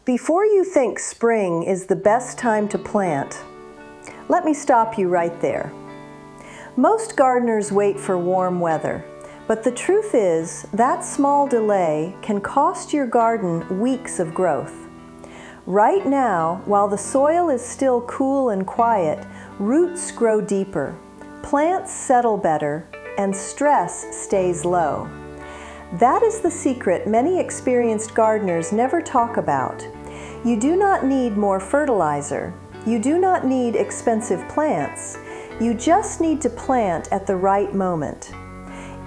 Before you think spring is the best time to plant, let me stop you right there. Most gardeners wait for warm weather, but the truth is that small delay can cost your garden weeks of growth. Right now, while the soil is still cool and quiet, roots grow deeper, plants settle better, and stress stays low. That is the secret many experienced gardeners never talk about. You do not need more fertilizer. You do not need expensive plants. You just need to plant at the right moment.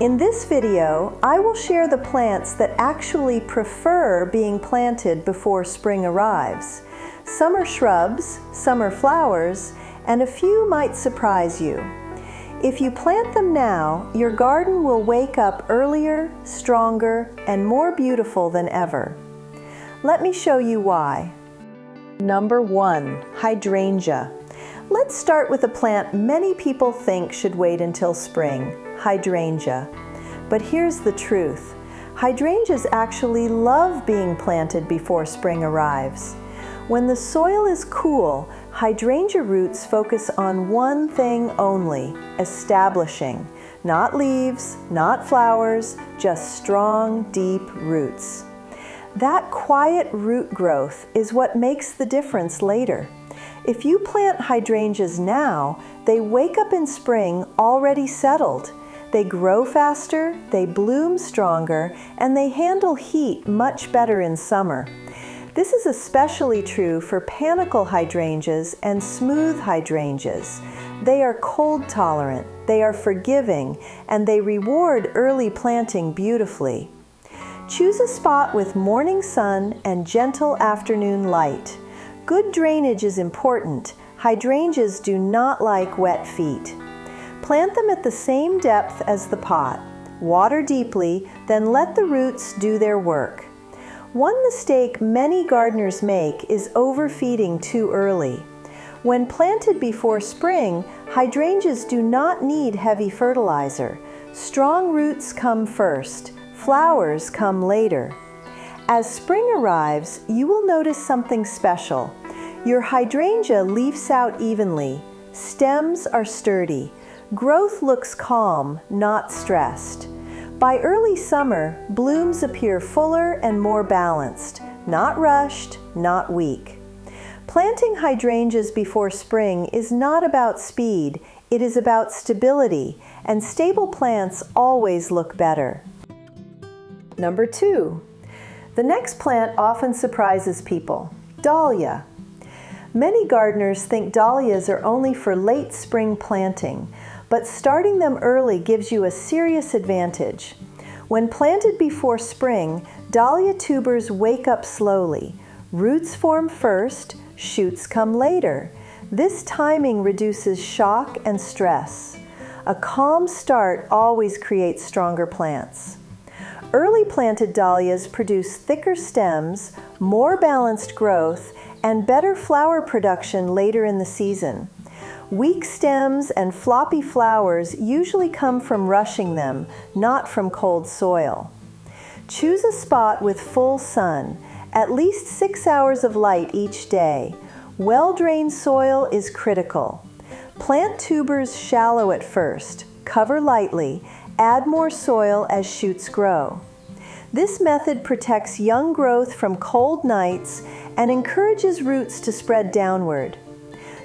In this video, I will share the plants that actually prefer being planted before spring arrives. Some are shrubs, some are flowers, and a few might surprise you. If you plant them now, your garden will wake up earlier, stronger, and more beautiful than ever. Let me show you why. Number 1, hydrangea. Let's start with a plant many people think should wait until spring, hydrangea. But here's the truth. Hydrangeas actually love being planted before spring arrives. When the soil is cool, hydrangea roots focus on one thing only, establishing. Not leaves, not flowers, just strong, deep roots. That quiet root growth is what makes the difference later. If you plant hydrangeas now, they wake up in spring already settled. They grow faster, they bloom stronger, and they handle heat much better in summer. This is especially true for panicle hydrangeas and smooth hydrangeas. They are cold tolerant, they are forgiving, and they reward early planting beautifully. Choose a spot with morning sun and gentle afternoon light. Good drainage is important. Hydrangeas do not like wet feet. Plant them at the same depth as the pot. Water deeply, then let the roots do their work. One mistake many gardeners make is overfeeding too early. When planted before spring, hydrangeas do not need heavy fertilizer. Strong roots come first. Flowers come later. As spring arrives, you will notice something special. Your hydrangea leaves out evenly. Stems are sturdy. Growth looks calm, not stressed. By early summer, blooms appear fuller and more balanced, not rushed, not weak. Planting hydrangeas before spring is not about speed, it is about stability, and stable plants always look better. Number 2. The next plant often surprises people, dahlia. Many gardeners think dahlias are only for late spring planting, but starting them early gives you a serious advantage. When planted before spring, dahlia tubers wake up slowly. Roots form first, shoots come later. This timing reduces shock and stress. A calm start always creates stronger plants. Early planted dahlias produce thicker stems, more balanced growth, and better flower production later in the season. Weak stems and floppy flowers usually come from rushing them, not from cold soil. Choose a spot with full sun, at least 6 hours of light each day. Well-drained soil is critical. Plant tubers shallow at first, cover lightly, add more soil as shoots grow. This method protects young growth from cold nights and encourages roots to spread downward.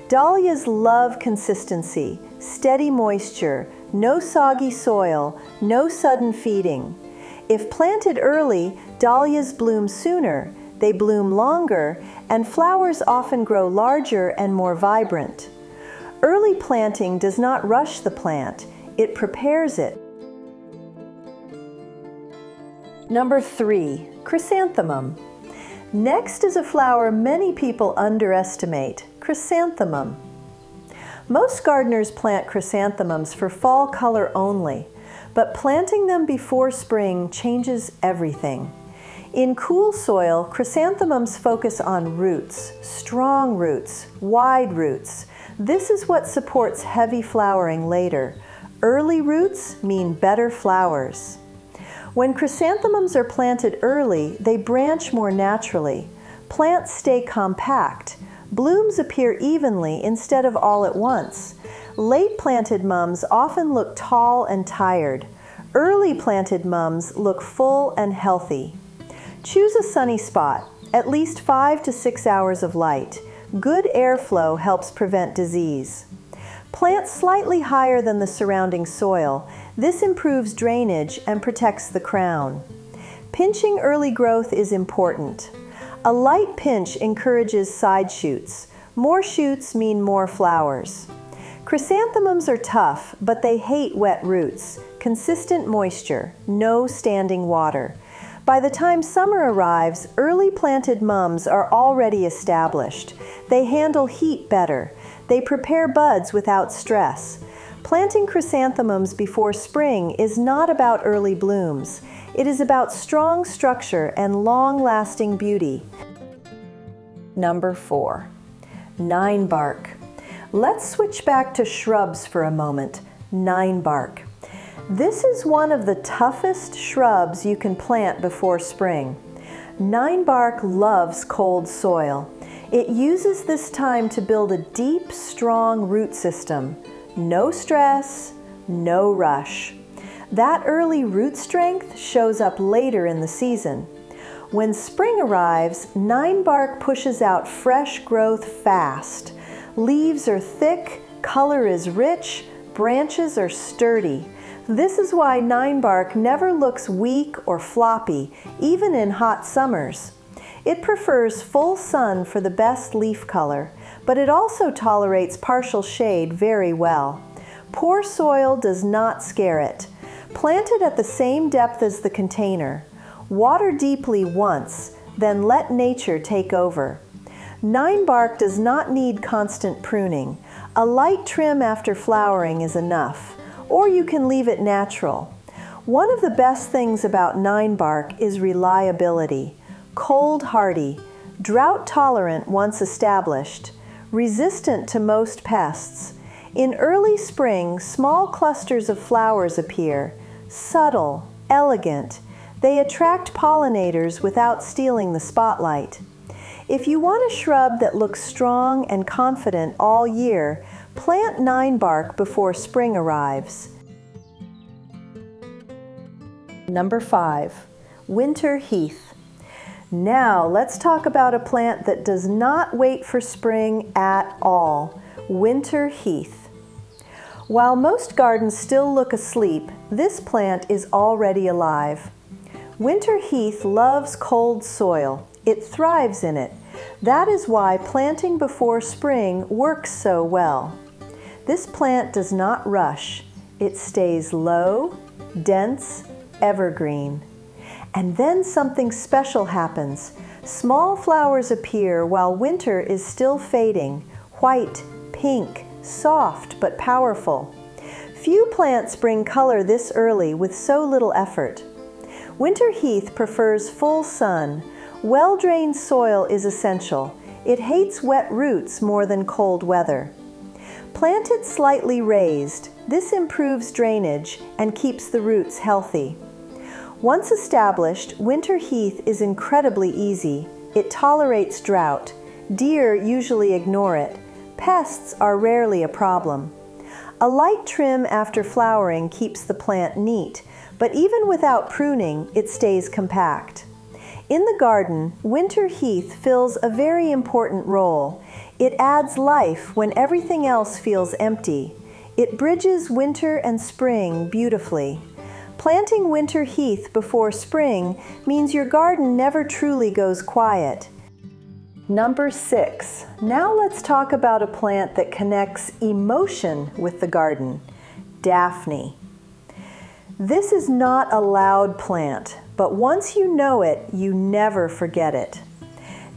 Dahlias love consistency, steady moisture, no soggy soil, no sudden feeding. If planted early, dahlias bloom sooner, they bloom longer, and flowers often grow larger and more vibrant. Early planting does not rush the plant, it prepares it. Number 3, chrysanthemum. Next is a flower many people underestimate, chrysanthemum. Most gardeners plant chrysanthemums for fall color only, but planting them before spring changes everything. In cool soil, chrysanthemums focus on roots, strong roots, wide roots. This is what supports heavy flowering later. Early roots mean better flowers. When chrysanthemums are planted early, they branch more naturally. Plants stay compact. Blooms appear evenly instead of all at once. Late planted mums often look tall and tired. Early planted mums look full and healthy. Choose a sunny spot, at least 5 to 6 hours of light. Good airflow helps prevent disease. Plant slightly higher than the surrounding soil. This improves drainage and protects the crown. Pinching early growth is important. A light pinch encourages side shoots. More shoots mean more flowers. Chrysanthemums are tough, but they hate wet roots. Consistent moisture, no standing water. By the time summer arrives, early planted mums are already established. They handle heat better. They prepare buds without stress. Planting chrysanthemums before spring is not about early blooms. It is about strong structure and long-lasting beauty. Number 4. Ninebark. Let's switch back to shrubs for a moment. Ninebark. This is one of the toughest shrubs you can plant before spring. Ninebark loves cold soil. It uses this time to build a deep, strong root system. No stress, no rush. That early root strength shows up later in the season. When spring arrives, ninebark pushes out fresh growth fast. Leaves are thick, color is rich, branches are sturdy. This is why ninebark never looks weak or floppy, even in hot summers. It prefers full sun for the best leaf color, but it also tolerates partial shade very well. Poor soil does not scare it. Plant it at the same depth as the container. Water deeply once, then let nature take over. Ninebark does not need constant pruning. A light trim after flowering is enough, or you can leave it natural. One of the best things about ninebark is reliability. Cold hardy, drought tolerant once established, resistant to most pests. In early spring, small clusters of flowers appear, subtle, elegant. They attract pollinators without stealing the spotlight. If you want a shrub that looks strong and confident all year, plant ninebark before spring arrives. Number 5. Winter heath. Now let's talk about a plant that does not wait for spring at all. Winter heath. While most gardens still look asleep, this plant is already alive. Winter heath loves cold soil. It thrives in it. That is why planting before spring works so well. This plant does not rush. It stays low, dense, evergreen. And then something special happens. Small flowers appear while winter is still fading. White, pink, soft but powerful. Few plants bring color this early with so little effort. Winter heath prefers full sun. Well-drained soil is essential. It hates wet roots more than cold weather. Plant it slightly raised. This improves drainage and keeps the roots healthy. Once established, winter heath is incredibly easy. It tolerates drought. Deer usually ignore it. Pests are rarely a problem. A light trim after flowering keeps the plant neat, but even without pruning, it stays compact. In the garden, winter heath fills a very important role. It adds life when everything else feels empty. It bridges winter and spring beautifully. Planting winter heath before spring means your garden never truly goes quiet. Number 6. Now let's talk about a plant that connects emotion with the garden. Daphne. This is not a loud plant, but once you know it, you never forget it.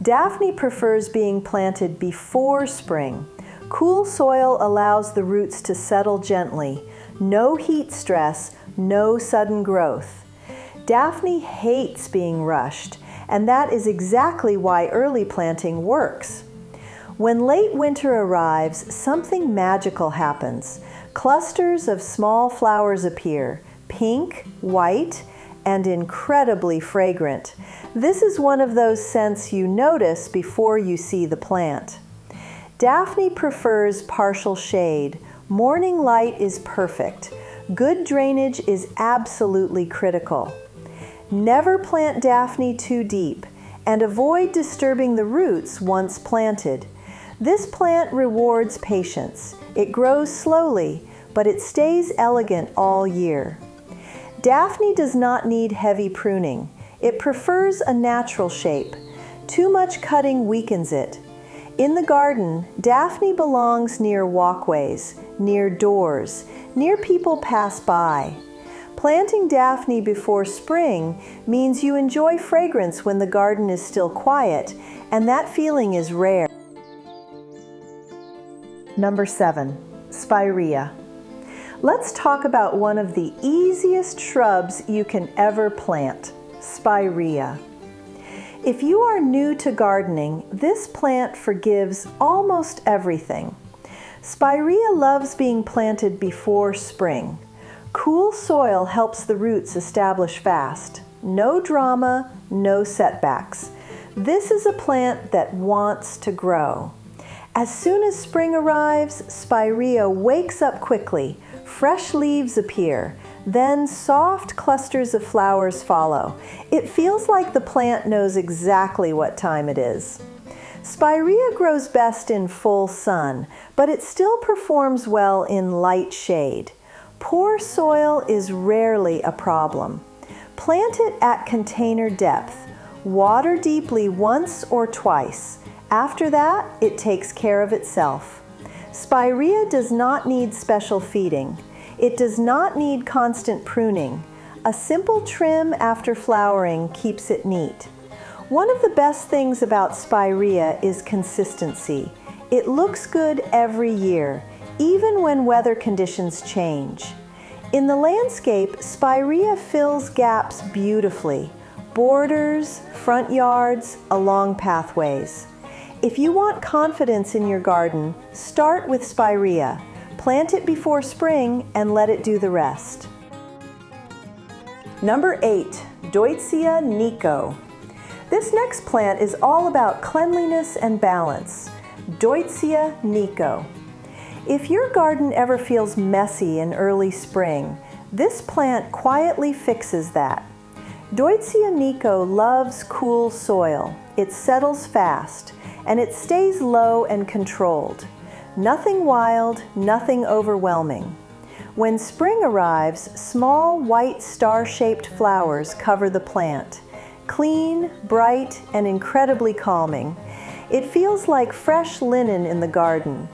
Daphne prefers being planted before spring. Cool soil allows the roots to settle gently. No heat stress, no sudden growth. Daphne hates being rushed, and that is exactly why early planting works. When late winter arrives, something magical happens. Clusters of small flowers appear, pink, white, and incredibly fragrant. This is one of those scents you notice before you see the plant. Daphne prefers partial shade. Morning light is perfect. Good drainage is absolutely critical. Never plant Daphne too deep, and avoid disturbing the roots once planted. This plant rewards patience. It grows slowly, but it stays elegant all year. Daphne does not need heavy pruning. It prefers a natural shape. Too much cutting weakens it. In the garden, Daphne belongs near walkways, near doors, near people pass by. Planting Daphne before spring means you enjoy fragrance when the garden is still quiet, and that feeling is rare. Number 7, Spirea. Let's talk about one of the easiest shrubs you can ever plant, Spirea. If you are new to gardening, this plant forgives almost everything. Spirea loves being planted before spring. Cool soil helps the roots establish fast. No drama, no setbacks. This is a plant that wants to grow. As soon as spring arrives, Spirea wakes up quickly. Fresh leaves appear. Then soft clusters of flowers follow. It feels like the plant knows exactly what time it is. Spirea grows best in full sun, but it still performs well in light shade. Poor soil is rarely a problem. Plant it at container depth. Water deeply once or twice. After that, it takes care of itself. Spirea does not need special feeding. It does not need constant pruning. A simple trim after flowering keeps it neat. One of the best things about Spirea is consistency. It looks good every year, even when weather conditions change. In the landscape, Spirea fills gaps beautifully. Borders, front yards, along pathways. If you want confidence in your garden, start with Spirea. Plant it before spring and let it do the rest. Number 8, Deutzia nico. This next plant is all about cleanliness and balance. Deutzia nico. If your garden ever feels messy in early spring, this plant quietly fixes that. Deutzia nico loves cool soil. It settles fast, and it stays low and controlled. Nothing wild, nothing overwhelming. When spring arrives, small white star-shaped flowers cover the plant. Clean, bright, and incredibly calming. It feels like fresh linen in the garden.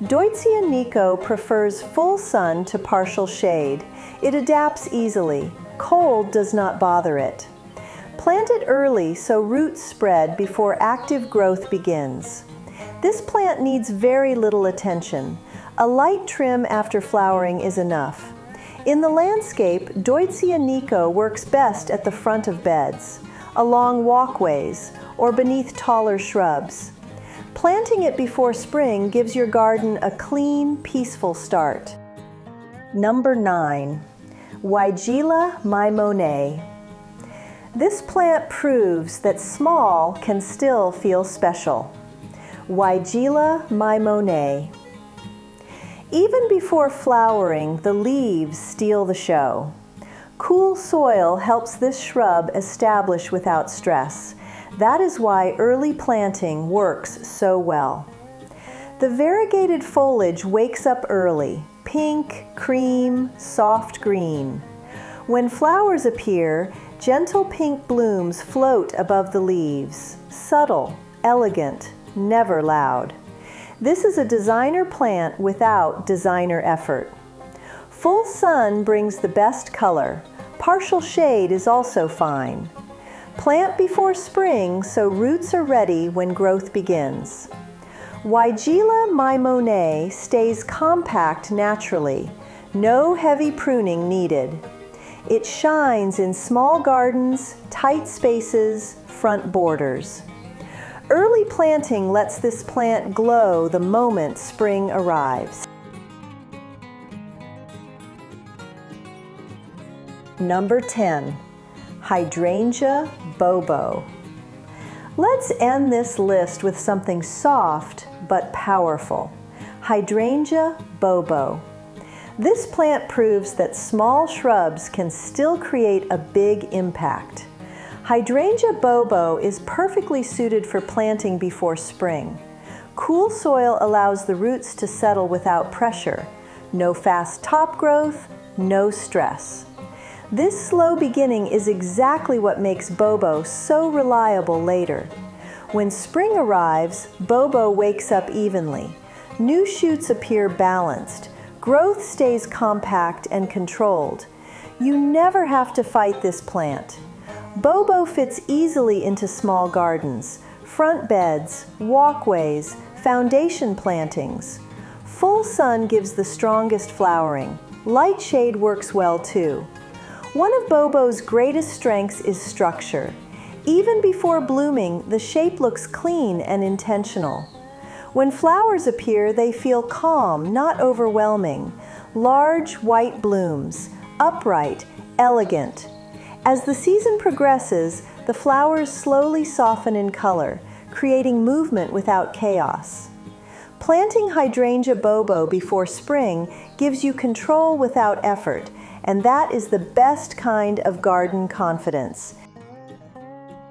Deutzia nico prefers full sun to partial shade. It adapts easily. Cold does not bother it. Plant it early so roots spread before active growth begins. This plant needs very little attention. A light trim after flowering is enough. In the landscape, Deutzia nico works best at the front of beds, along walkways, or beneath taller shrubs. Planting it before spring gives your garden a clean, peaceful start. Number 9, Weigela mimonae. This plant proves that small can still feel special. Weigela mimonae. Even before flowering, the leaves steal the show. Cool soil helps this shrub establish without stress. That is why early planting works so well. The variegated foliage wakes up early, pink, cream, soft green. When flowers appear, gentle pink blooms float above the leaves, subtle, elegant, never loud. This is a designer plant without designer effort. Full sun brings the best color. Partial shade is also fine. Plant before spring so roots are ready when growth begins. Weigela mimonae stays compact naturally. No heavy pruning needed. It shines in small gardens, tight spaces, front borders. Early planting lets this plant glow the moment spring arrives. Number 10, Hydrangea bobo. Let's end this list with something soft but powerful. Hydrangea bobo. This plant proves that small shrubs can still create a big impact. Hydrangea bobo is perfectly suited for planting before spring. Cool soil allows the roots to settle without pressure. No fast top growth, no stress. This slow beginning is exactly what makes bobo so reliable later. When spring arrives, bobo wakes up evenly. New shoots appear balanced. Growth stays compact and controlled. You never have to fight this plant. Bobo fits easily into small gardens, front beds, walkways, foundation plantings. Full sun gives the strongest flowering. Light shade works well too. One of bobo's greatest strengths is structure. Even before blooming, the shape looks clean and intentional. When flowers appear, they feel calm, not overwhelming. Large white blooms, upright, elegant. As the season progresses, the flowers slowly soften in color, creating movement without chaos. Planting Hydrangea bobo before spring gives you control without effort, and that is the best kind of garden confidence.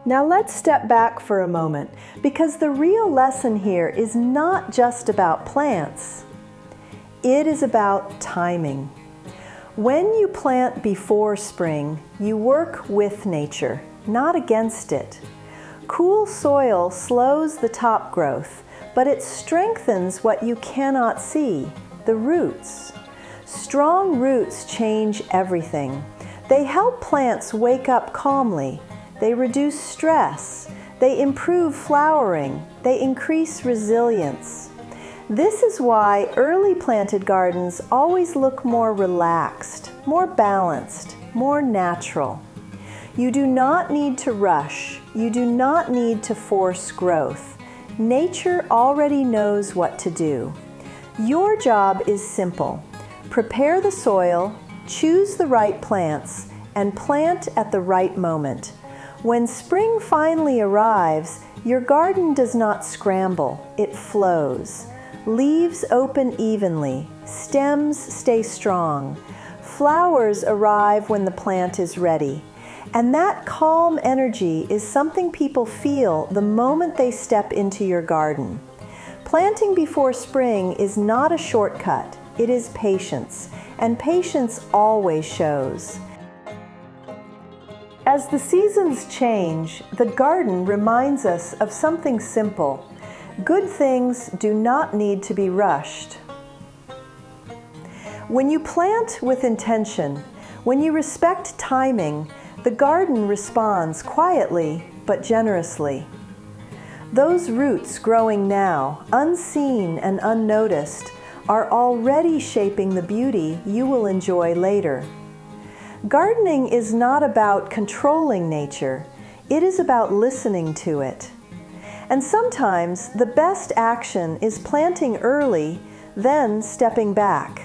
Now let's step back for a moment, because the real lesson here is not just about plants. It is about timing. When you plant before spring, you work with nature, not against it. Cool soil slows the top growth, but it strengthens what you cannot see, the roots. Strong roots change everything. They help plants wake up calmly. They reduce stress. They improve flowering. They increase resilience. This is why early planted gardens always look more relaxed, more balanced, more natural. You do not need to rush. You do not need to force growth. Nature already knows what to do. Your job is simple. Prepare the soil, choose the right plants, and plant at the right moment. When spring finally arrives, your garden does not scramble, it flows. Leaves open evenly, stems stay strong. Flowers arrive when the plant is ready. And that calm energy is something people feel the moment they step into your garden. Planting before spring is not a shortcut, it is patience, and patience always shows. As the seasons change, the garden reminds us of something simple. Good things do not need to be rushed. When you plant with intention, when you respect timing, the garden responds quietly but generously. Those roots growing now, unseen and unnoticed, are already shaping the beauty you will enjoy later. Gardening is not about controlling nature, it is about listening to it. And sometimes the best action is planting early, then stepping back.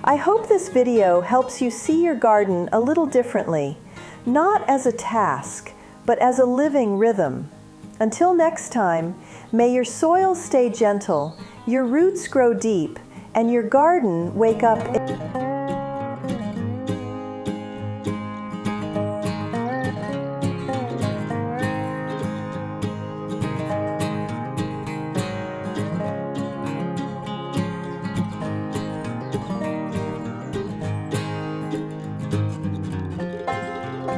I hope this video helps you see your garden a little differently, not as a task, but as a living rhythm. Until next time, may your soil stay gentle, your roots grow deep, and your garden wake up.